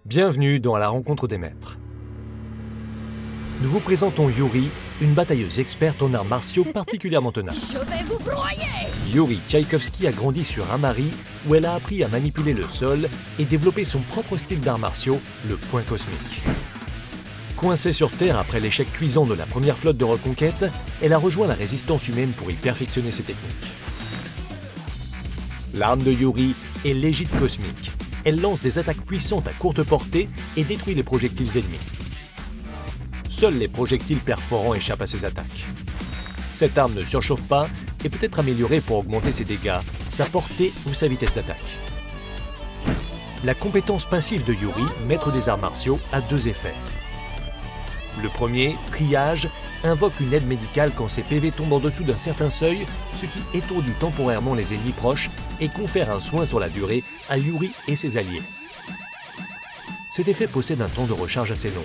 Bienvenue dans la rencontre des maîtres. Nous vous présentons Yuri, une batailleuse experte en arts martiaux particulièrement tenace. Je vais vous broyer! Yuri Tchaïkovski a grandi sur Amari, où elle a appris à manipuler le sol et développer son propre style d'arts martiaux, le point cosmique. Coincée sur Terre après l'échec cuisant de la première flotte de reconquête, elle a rejoint la résistance humaine pour y perfectionner ses techniques. L'arme de Yuri est l'égide cosmique. Elle lance des attaques puissantes à courte portée et détruit les projectiles ennemis. Seuls les projectiles perforants échappent à ces attaques. Cette arme ne surchauffe pas et peut être améliorée pour augmenter ses dégâts, sa portée ou sa vitesse d'attaque. La compétence passive de Yuri, maître des arts martiaux, a deux effets. Le premier, triage, invoque une aide médicale quand ses PV tombent en dessous d'un certain seuil, ce qui étourdit temporairement les ennemis proches et confère un soin sur la durée à Yuri et ses alliés. Cet effet possède un temps de recharge assez long.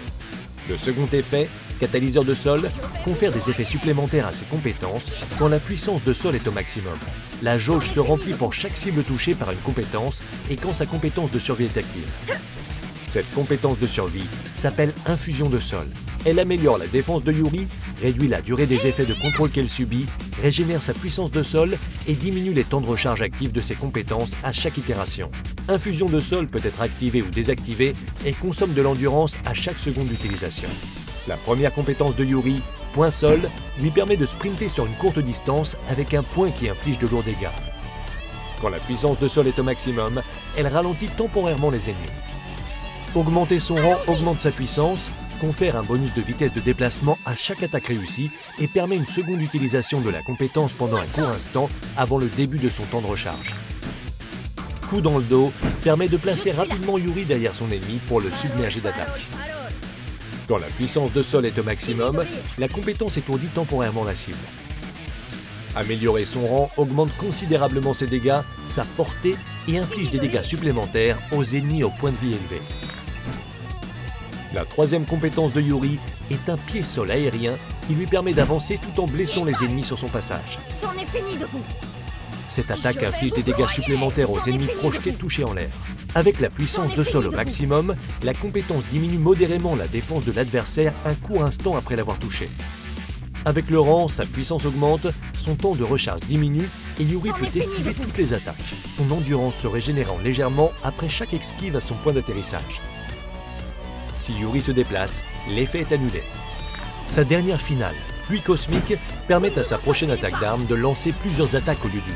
Le second effet, catalyseur de sol, confère des effets supplémentaires à ses compétences quand la puissance de sol est au maximum. La jauge se remplit pour chaque cible touchée par une compétence et quand sa compétence de survie est active. Cette compétence de survie s'appelle infusion de sol. Elle améliore la défense de Yuri, réduit la durée des effets de contrôle qu'elle subit, régénère sa puissance de sol et diminue les temps de recharge actifs de ses compétences à chaque itération. Infusion de sol peut être activée ou désactivée et consomme de l'endurance à chaque seconde d'utilisation. La première compétence de Yuri, point sol, lui permet de sprinter sur une courte distance avec un point qui inflige de lourds dégâts. Quand la puissance de sol est au maximum, elle ralentit temporairement les ennemis. Augmenter son rang augmente sa puissance, confère un bonus de vitesse de déplacement à chaque attaque réussie et permet une seconde utilisation de la compétence pendant un court instant avant le début de son temps de recharge. Coup dans le dos permet de placer rapidement Yuri derrière son ennemi pour le submerger d'attaque. Quand la puissance de sol est au maximum, la compétence étourdit temporairement la cible. Améliorer son rang augmente considérablement ses dégâts, sa portée et inflige des dégâts supplémentaires aux ennemis au point de vie élevé. La troisième compétence de Yuri est un pied-sol aérien qui lui permet d'avancer tout en blessant les ennemis sur son passage. C'en est fini de vous! Cette attaque inflige des dégâts supplémentaires aux ennemis projetés touchés en l'air. Avec la puissance de sol au maximum, la compétence diminue modérément la défense de l'adversaire un court instant après l'avoir touché. Avec le rang, sa puissance augmente, son temps de recharge diminue et Yuri peut esquiver toutes les attaques. Son endurance se régénérant légèrement après chaque esquive à son point d'atterrissage. Si Yuri se déplace, l'effet est annulé. Sa dernière finale, pluie cosmique, permet à sa prochaine attaque d'arme de lancer plusieurs attaques au lieu d'une.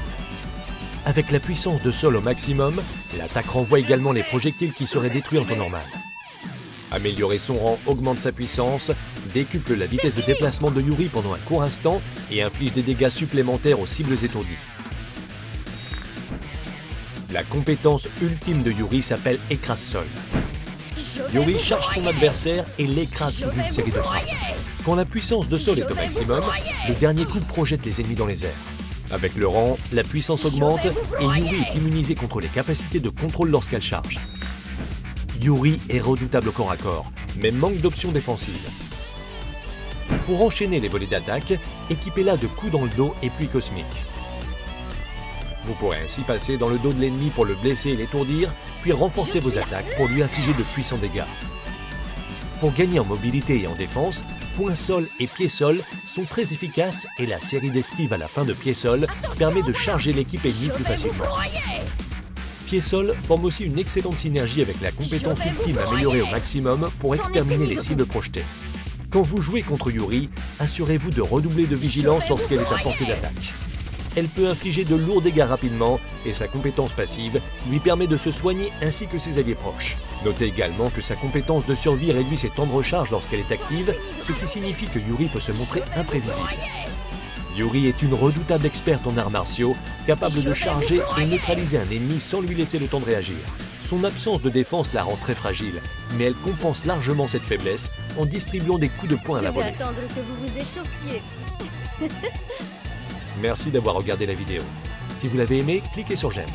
Avec la puissance de sol au maximum, l'attaque renvoie également les projectiles qui seraient détruits en temps normal. Améliorer son rang augmente sa puissance, décuple la vitesse de déplacement de Yuri pendant un court instant et inflige des dégâts supplémentaires aux cibles étourdies. La compétence ultime de Yuri s'appelle écrase-sol. Yuri charge son adversaire et l'écrase sous une série de frappes. Quand la puissance de sol est au maximum, le dernier coup projette les ennemis dans les airs. Avec le rang, la puissance augmente et Yuri est immunisée contre les capacités de contrôle lorsqu'elle charge. Yuri est redoutable au corps à corps, mais manque d'options défensives. Pour enchaîner les volets d'attaque, équipez-la de coups dans le dos et pluie cosmique. Vous pourrez ainsi passer dans le dos de l'ennemi pour le blesser et l'étourdir, puis renforcer vos attaques pour lui infliger de puissants dégâts. Pour gagner en mobilité et en défense, point sol et pied sol sont très efficaces et la série d'esquives à la fin de pied sol permet de charger l'équipe ennemie plus facilement. Pied sol forme aussi une excellente synergie avec la compétence ultime améliorée au maximum pour exterminer les cibles projetées. Quand vous jouez contre Yuri, assurez-vous de redoubler de vigilance lorsqu'elle est à portée d'attaque. Elle peut infliger de lourds dégâts rapidement et sa compétence passive lui permet de se soigner ainsi que ses alliés proches. Notez également que sa compétence de survie réduit ses temps de recharge lorsqu'elle est active, ce qui signifie que Yuri peut se montrer imprévisible. Yuri est une redoutable experte en arts martiaux, capable de charger et neutraliser un ennemi sans lui laisser le temps de réagir. Son absence de défense la rend très fragile, mais elle compense largement cette faiblesse en distribuant des coups de poing à la volée. Je vais attendre que vous vous échauffiez. Merci d'avoir regardé la vidéo. Si vous l'avez aimé, cliquez sur j'aime.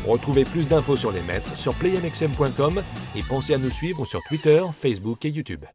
Retrouvez plus d'infos sur les maîtres sur playmxm.com et pensez à nous suivre sur Twitter, Facebook et YouTube.